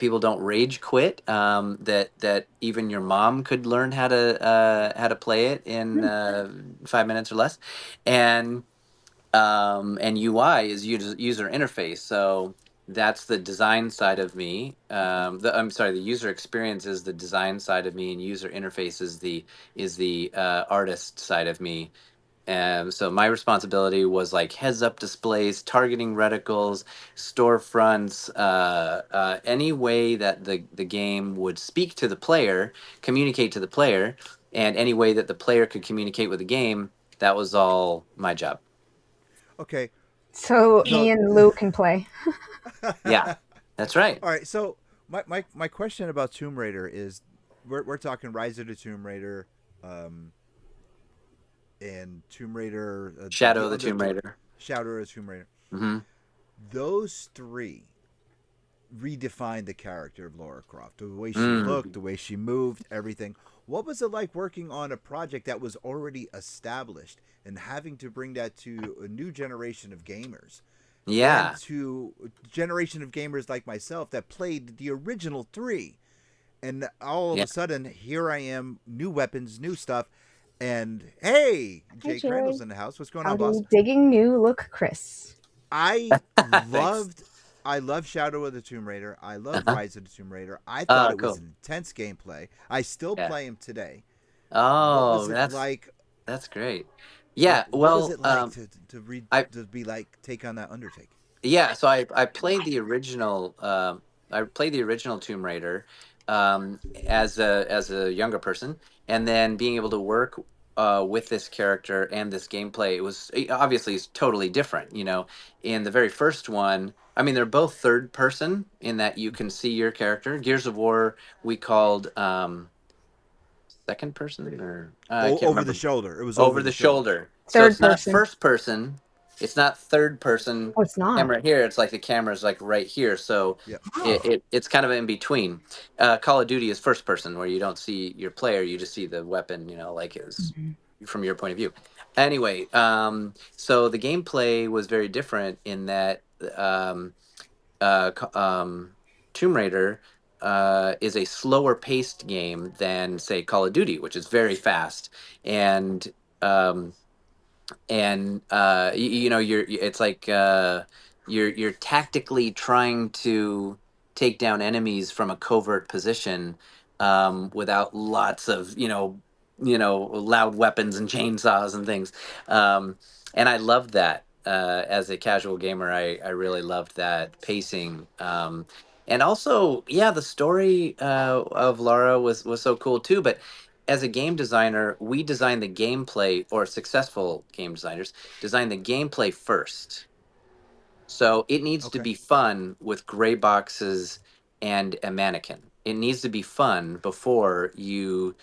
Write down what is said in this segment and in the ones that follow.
people don't rage quit. That even your mom could learn how to play it in 5 minutes or less, and and UI is user interface. So that's the design side of me. I'm sorry, the user experience is the design side of me, and user interface is the artist side of me. So my responsibility was like heads up displays, targeting reticles, storefronts, any way that the game would speak to the player, communicate to the player, and any way that the player could communicate with the game. That was all my job. Okay, So me so and Lou can play. Yeah, that's right. all right. So my question about Tomb Raider is, we're talking Rise of the Tomb Raider, um, and Tomb Raider, Shadow the of the other Tomb Raider. Shadow of the Tomb Raider. Hmm. Those three redefined the character of Laura Croft. The way she looked, Mm. the way she moved, everything. What was it like working on a project that was already established and having to bring that to a new generation of gamers? And Yeah, to a generation of gamers like myself that played the original three. And all of yeah. a sudden, here I am, new weapons, new stuff. And hey, Hi, Jay Crandall's Jared. in the house. What's going on, boss? Howdy, digging new look, Chris. I Thanks. loved I love Shadow of the Tomb Raider. I love Uh-huh. Rise of the TombAider. I thought it was Cool. intense gameplay. I still Yeah. play him today. What Oh, was it like? that's great. Yeah. What was Well, it like to read I to be like take on that undertaking? yeah. So I played the original. I played the original Tomb Raider as a younger person, and then being able to work with this character and this gameplay, it was obviously it's totally different. In the very first one, I mean, they're both third person in that you can see your character. Gears of War we called second person, or I can't Over the remember. shoulder. It was over Over the the shoulder. shoulder. So Third it's not person. first person. It's not third person Oh, it's not. camera here. It's like the camera's like right here. So Yeah. it's kind of in between. Call of Duty is first person where you don't see your player, you just see the weapon, like it's Mhm. from your point of view. Anyway, so the gameplay was very different in that um, uh, co- um, Tomb Raider is a slower paced game than say Call of Duty, which is very fast. And um, you're it's like you're tactically trying to take down enemies from a covert position without lots of loud weapons and chainsaws and things. And I loved that as a casual gamer. I really loved that pacing. And also, yeah, the story of Lara was so cool too. But as a game designer, we design the gameplay, or successful game designers design the gameplay first. So it needs to Okay. be fun with gray boxes and a mannequin. It needs to be fun before you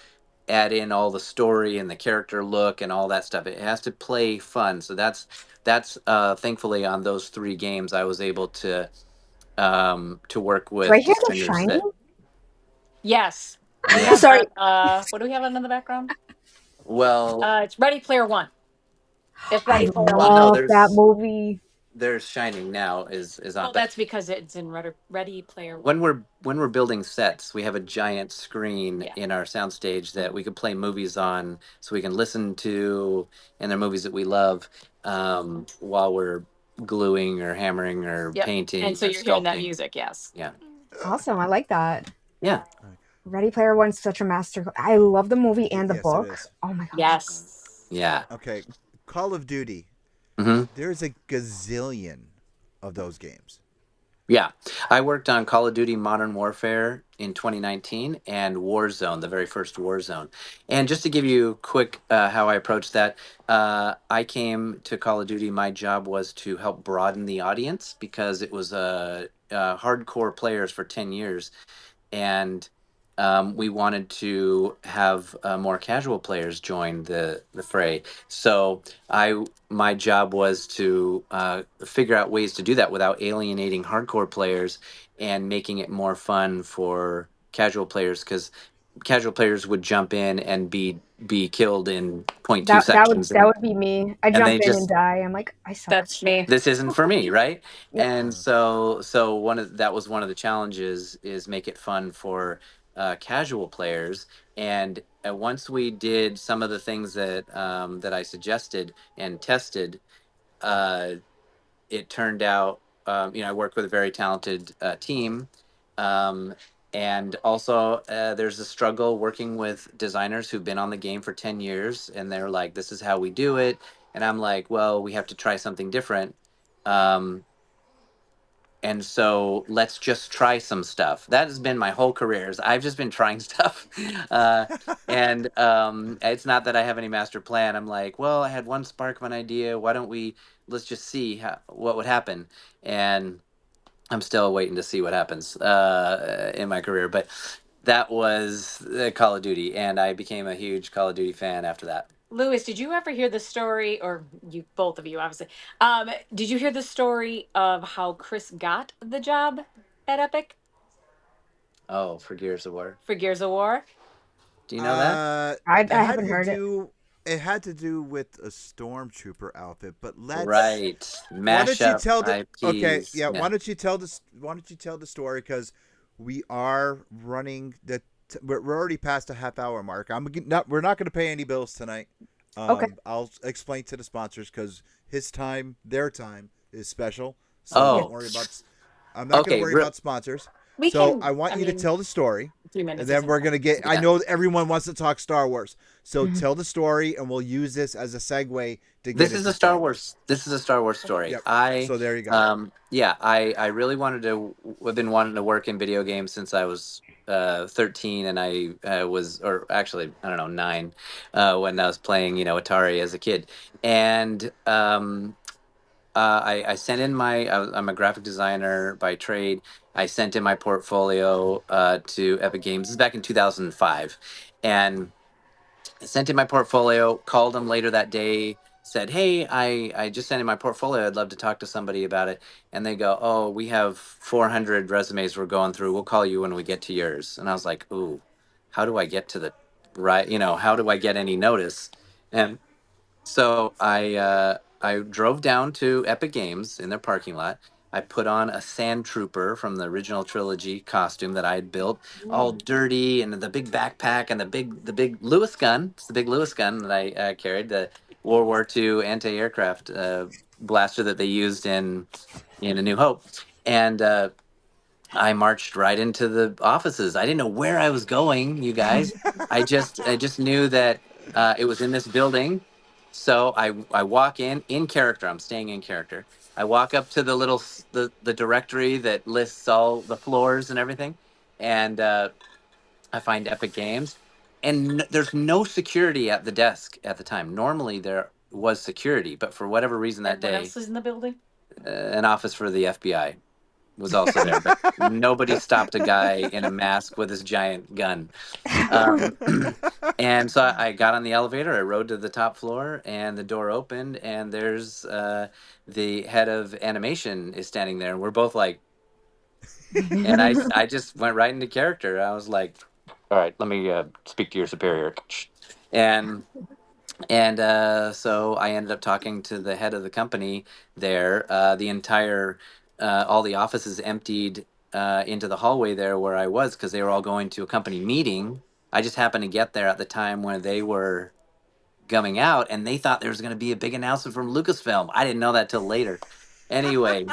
add in all the story and the character look and all that stuff. It has to play fun. So that's thankfully on those three games I was able to work Do I with hear The designers Shining? that Yes. We yeah. have Sorry. what do we have in the background? Well, It's Ready Player One. It's I Ready Player well, One. no, love that movie. there's Shining now is on, Well, but that's because it's in Ready Player One. when we're building sets, we have a giant screen Yeah. in our soundstage that we could play movies on, so we can listen to, and they're movies that we love while we're gluing or hammering or Yep. painting And so or you're hearing that sculpting. music, yes. Yeah, Awesome. I like that. yeah. All right. Ready Player One's such a master. I love the movie and the Yes, it book. is. Oh my gosh. Yes. Yeah. Okay. Call of Duty. Hmm. There's a gazillion of those games. Yeah, I worked on Call of Duty Modern Warfare in 2019 and Warzone, the very first Warzone. And just to give you quick how I approached that, I came to Call of Duty. My job was to help broaden the audience because it was hardcore players for 10 years, and we wanted to have more casual players join the fray. So my job was to figure out ways to do that without alienating hardcore players and making it more fun for casual players, because casual players would jump in and be killed in point two That would seconds, that would be me. I and jump they in and just die. I'm like, I suck. That's me. this isn't for me, right? Yep. And Uh, so that was one of the challenges, is make it fun for casual players. And once we did some of the things that I suggested and tested, uh, it turned out, I work with a very talented team. Um, and also, there's a struggle working with designers who've been on the game for 10 years, and they're like, this is how we do it. And I'm like, well, we have to try something different. Um, and so let's just try some stuff. That has been my whole career. Is I've just been trying stuff. uh, and it's not that I have any master plan. I'm like, well, I had one spark of an idea. Why don't we, let's just see what would happen. And I'm still waiting to see what happens in my career. But that was Call of Duty, and I became a huge Call of Duty fan after that. Lewis, did you ever hear the story, or you, both of you, obviously? Did you hear the story of how Chris got the job at Epic Oh, for Gears of War. for Gears of War? Do you know that? it I had haven't to heard it. do. It had to do with a stormtrooper outfit, but let's. Right. Why don't you Mashup tell the? Okay, IPs. yeah. Yeah. Why don't you tell this? Why don't you tell the story? Because we are running the. We're already past the half-hour mark. Not. We're not going to pay any bills tonight. Okay. I'll explain to the sponsors because his time, their time, is special. So Yeah. don't Oh, worry about. I'm not going to okay. worry about sponsors. We So can, I want I you to mean, tell the story, 3 minutes and then isn't we're enough. gonna get. I Yeah. know everyone wants to talk Star Wars, so tell the story, and we'll use this as a segue to get This is into a Star Star Wars. Wars. This is a Star Wars story. Yep. So there you go. Yeah, I really wanted to. I've been wanting to work in video games since I was 13, and I was, or actually, I don't know, 9, when I was playing, Atari as a kid. And I sent in I'm a graphic designer by trade. I sent in my portfolio to Epic Games. This is back in 2005, and I sent in my portfolio, called them later that day, said, hey, I just sent in my portfolio. I'd love to talk to somebody about it. And they go, oh, we have 400 resumes we're going through. We'll call you when we get to yours. And I was like, ooh, how do I get to the right? How do I get any notice? And so I drove down to Epic Games in their parking lot. I put on a Sand Trooper from the original trilogy costume that I had built, all dirty, and the big backpack and the big Lewis gun. It's the big Lewis gun that I carried, the World War II anti-aircraft blaster that they used in A New Hope, and I marched right into the offices. I didn't know where I was going, you guys. I just knew that it was in this building. So I walk in character. I'm staying in character. I walk up to the the directory that lists all the floors and everything, and I find Epic Games, and there's no security at the desk at the time. Normally there was security, but for whatever reason that And what day, else is in the building? an office for the FBI was also there, but nobody stopped a guy in a mask with his giant gun. Um, and so I got on the elevator. I rode to the top floor, and the door opened, and there's the head of animation is standing there, and we're both like, and I just went right into character. I was like, all right, let me speak to your superior, and so I ended up talking to the head of the company there. All the offices emptied into the hallway there where I was because they were all going to a company meeting. I just happened to get there at the time when they were coming out, and they thought there was going to be a big announcement from Lucasfilm. I didn't know that till later. Anyway,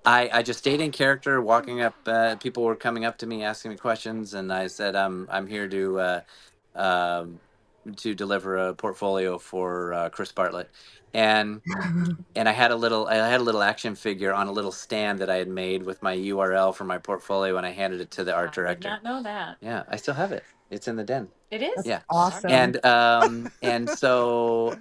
I just stayed in character, walking up. People were coming up to me, asking me questions, and I said, I'm here um to deliver a portfolio for Chris Bartlett, and I had a little action figure on a little stand that I had made with my URL for my portfolio, and I handed it to the art I did director. not know that. Yeah, I still have it. It's in the den. It is? Yeah, Awesome. and so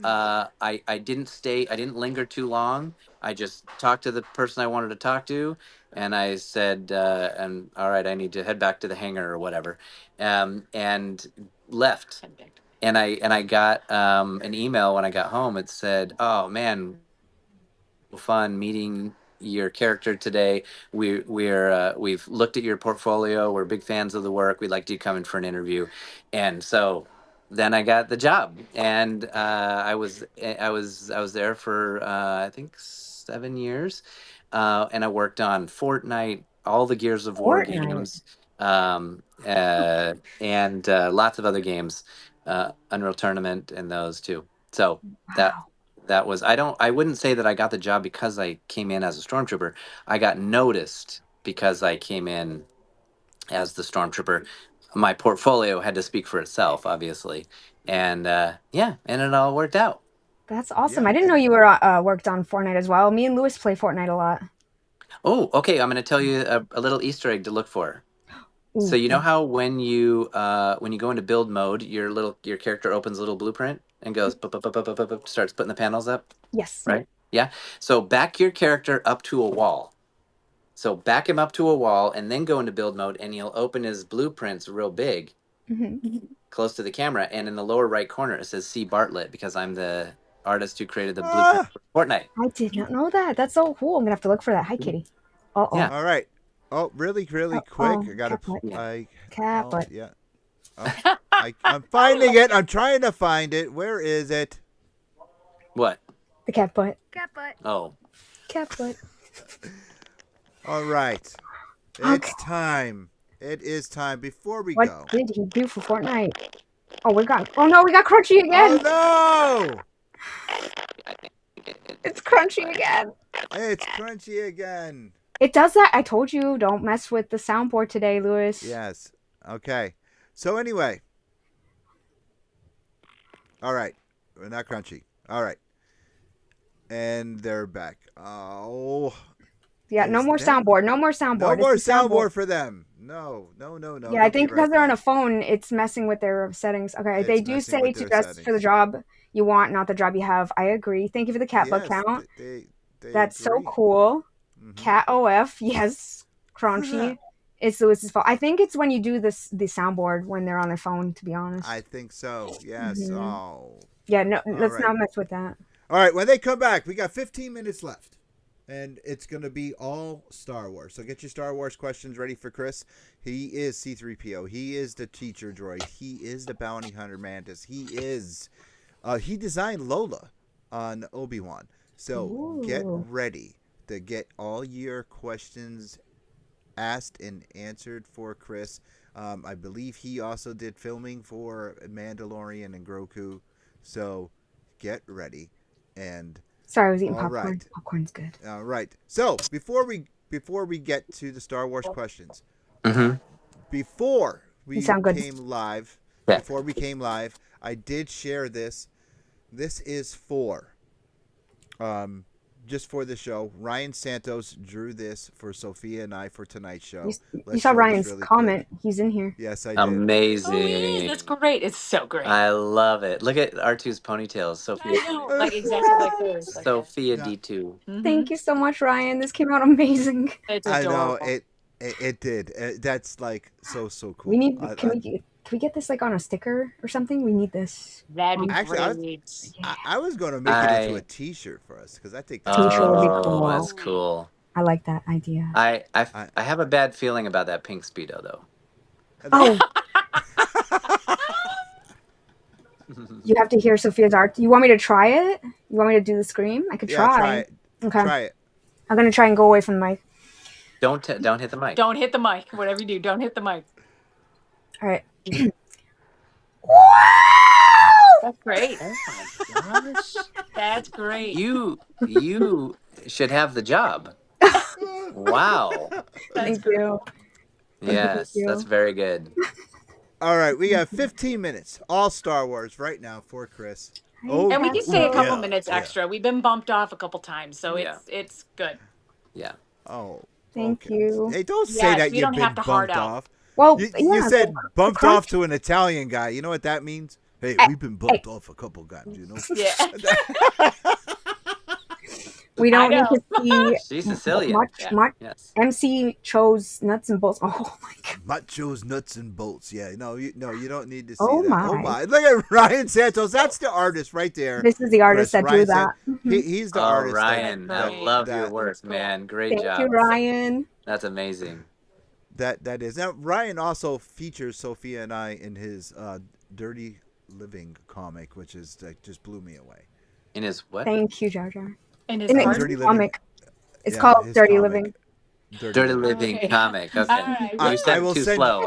I didn't stay. I didn't linger too long. I just talked to the person I wanted to talk to, and I said, "And all right, I need to head back to the hangar or whatever," and left. And I got an email when I got home. It said, "Oh man, fun meeting your character today. We've looked at your portfolio. We're big fans of the work. We'd like you to come in for an interview." And so then I got the job, and I was there for I think 7 years, and I worked on Fortnite, all the Gears of War Fortnite. games, and lots of other games, Unreal Tournament, and those too. So that Wow. that was I wouldn't say that I got the job because I came in as a stormtrooper. I got noticed because I came in as the stormtrooper. My portfolio had to speak for itself, obviously, and yeah, and it all worked out. That's awesome. Yeah, I didn't know and you were worked on Fortnite as well. Me and Lewis play Fortnite a lot. Oh, okay. I'm going to tell you a little Easter egg to look for. So Ooh, you know ooh. how when you go into build mode, your character opens a little blueprint and goes starts putting the panels up, Yes. right? Yeah. So back your character up to a wall. So back him up to a wall and then go into build mode, and he'll open his blueprints real big, Hmm. close to the camera, and in the lower right corner it says "See Bartlett" because I'm the artist who created the blueprint ah, for Fortnite. I did not know that. That's so cool. I'm gonna have to look for that. Hi, kitty. Uh Yeah. oh. all right. Oh, really, really Oh, quick. oh, I gotta. cat butt. Yeah. Cat Oh, butt. yeah. Oh, I'm finding it. I'm trying to find it. Where is it? What? The cat butt. Oh. Cat butt. All right. Okay. It's time. It is time. Before we What go. did he do for Fortnite? Oh, we got. Oh no, we got Crunchy Oh again. no! It's Crunchy again. It's crunchy again. It does that. I told you, don't mess with the soundboard today, Lewis. Yes. Okay. So anyway. All right. We're not crunchy. All right. And they're back. Oh. Yeah, no Is more that soundboard. No more no soundboard. more It's the soundboard. soundboard for them? No. No. No. No. Yeah, I Don't be think because right they're on there. a phone, it's messing with their settings. Okay, they It's do messing say with to their dress for the settings. job you want, not the job you have. I agree. Thank you for the cat book Yes. count. They That's so agree. cool. Mm-hmm. Cat OF, yes. Crunchy. It's Lewis's fault. I think it's when you do the soundboard when they're on their phone, to be honest. I think so. Yes. Hmm. Oh. Yeah, no, All let's right. not mess with that. All right. When they come back, we got 15 minutes left. And it's going to be all Star Wars. So get your Star Wars questions ready for Chris. He is C3PO. He is the teacher droid. He is the bounty hunter mantis. He designed Lola on Obi-Wan. So get Ooh. ready to get all your questions asked and answered for Chris. I believe he also did filming for Mandalorian and Grogu. So get ready. And Sorry, I was eating all popcorn. right. Popcorn's good. All right. So before we get to the Star Wars questions, Mm-hmm. before You we sound good. came live, Yeah. I did share this. This is for, just for the show. Ryan Santos drew this for Sophia and I for tonight's show. You Let's saw show this Ryan's really comment. quick. He's in here. Yes, I did. Oh, he is. That's Amazing. great. It's so great. I love it. Look at R2's ponytails. I Sophia. know, like exactly like hers. Like that. Sophia Yeah, D2. Thank you so much, Ryan. This came out amazing. It's I know adorable. it did. That's like so We cool. need. Can we get this like on a sticker or something? We need this. That'd be Actually, great. Yeah. I was going to make it into a I T-shirt for us because I think that's T-shirt would be amazing. Oh, cool. that's cool. I like that idea. I, I have a bad feeling about that pink speedo though. Oh, you have to hear Sophia's art. You want me to try it? You want me to do the scream? I could yeah, try. try it. Okay. Try it. I'm gonna try and go away from the mic. Don't hit the mic. Don't hit the mic. Whatever you do, don't hit the mic. All right. That's great. Oh my gosh. That's great. You should have the job. Wow. That's Thank you. Yes, you. that's very good. All right, we got 15 minutes, all Star Wars right now for Chris. Oh, And we can stay a couple yeah, minutes yeah. extra. We've been bumped off a couple times, so Yeah. it's good. Yeah. Oh, Thank okay. you. Hey, don't say Yes, that we you've don't been have to hard bumped out. off. Well, You yeah, said the bumped crunch- off to an Italian guy. You know what that means? Hey, Hey, we've been bumped off a couple times, you know? Yeah. We I don't need know. to see She's Sicilian. Yeah. much. Yes. MC chose nuts and bolts. Oh my god. Machos, nuts, and bolts. Yeah, no, you don't need to see Oh that. Oh my. my! Look at Ryan Santos. That's the artist right there, This is the artist Chris. that drew Ryan Santos. that. Mhm. He's the Oh, artist That's Ryan, I great. love your that work, That's cool. man. Great Thank you, job. Ryan. That's amazing. that is. Now Ryan also features Sophia and I in his Dirty Living comic, which is just blew me away. In his what? Thank you, Jar Jar. In his And art. it's Dirty a Living. comic. It's Yeah, called his Dirty Living. comic, Dirty Dirty Living. Living Okay. comic. All Okay. right. You I said it will too send. slow.